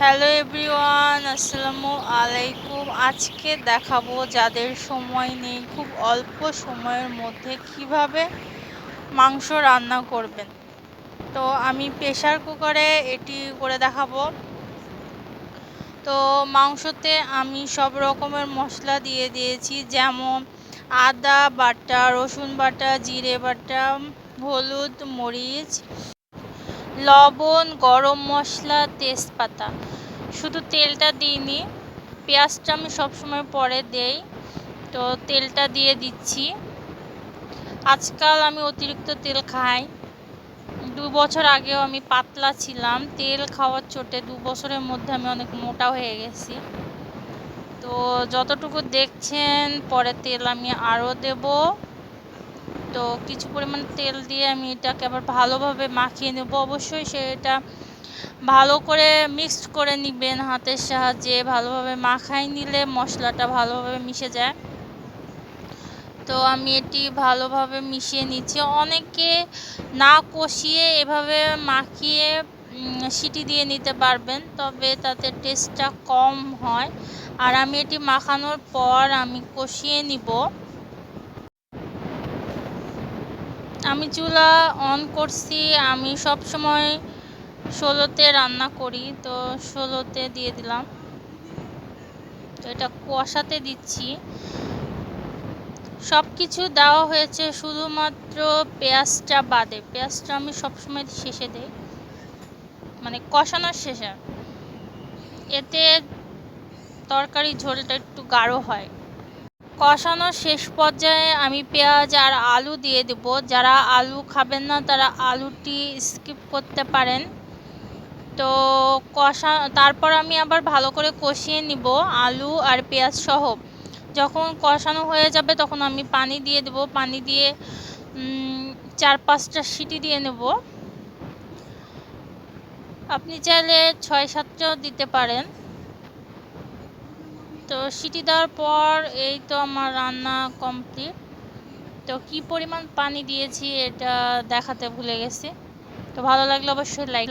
Hello everyone, আসসালামু আলাইকুম। আজকে দেখাবো যাদের সময় নেই, খুব অল্প সময়ের মধ্যে কিভাবে মাংস রান্না করবেন। তো আমি প্রেশার কুকারে এটি করে দেখাবো। তো মাংসতে আমি সব রকমের মশলা দিয়ে দিয়েছি, যেমন আদা বাটা, রসুন বাটা, জিরে বাটা, হলুদ, মরিচ, লবণ, গরম মশলা, তেজপাতা। শুধু তেলটা দিইনি, পেঁয়াজটা আমি সবসময় পরে দেই। তো তেলটা দিয়ে দিচ্ছি। আজকাল আমি অতিরিক্ত তেল খাই। 2 বছর আগেও আমি পাতলা ছিলাম, তেল খাওয়ার চোটে 2 বছরের মধ্যে আমি অনেক মোটা হয়ে গেছি। তো যতটুকু দেখছেন, পরে তেল আমি আরও দেব। তো কিছু পরিমাণ তেল দিয়ে আমি এটাকে আবার ভালোভাবে মাখিয়ে নেব। অবশ্যই সেটা ভালো করে মিক্সড করে নেবেন হাতের সাহায্যে। ভালোভাবে মাখাই নিলে মশলাটা ভালোভাবে মিশে যায়। তো আমি এটি ভালোভাবে মিশিয়ে নিচ্ছি। অনেকে না কষিয়ে এভাবে মাখিয়ে সিটি দিয়ে নিতে পারবেন, তবে তাতে টেস্টটা কম হয়। আর আমি এটি মাখানোর পর আমি কষিয়ে নিব। আমি চুলা অন করছি। আমি সব সময় 16তে রান্না করি, তো 16তে দিয়ে দিলাম। তো এটা কষাতে দিচ্ছি। সব কিছু দেওয়া হয়েছে, শুধুমাত্র পেঁয়াজটা বাদে। পেঁয়াজটা আমি সবসময় শেষে দিই, মানে কষানোর শেষে। এতে তরকারি ঝোলটা একটু গাঢ় হয়। কষানোর শেষ পর্যায়ে আমি পেঁয়াজ আর আলু দিয়ে দেব। যারা আলু খাবেন না তারা আলুটি স্কিপ করতে পারেন। তো তারপর আমি আবার ভালো করে কষিয়ে নিব আলু আর পেঁয়াজ সহ। যখন কষানো হয়ে যাবে তখন আমি পানি দিয়ে দেব। পানি দিয়ে 4-5টা সিটি দিয়ে নেব। আপনি চাইলে 6-7টাও দিতে পারেন। তো সিটি দেওয়ার পর এই তো আমার রান্না কমপ্লিট। তো কি পরিমাণ পানি দিয়েছি এটা দেখাতে ভুলে গেছি। তো ভালো লাগলে অবশ্যই লাইক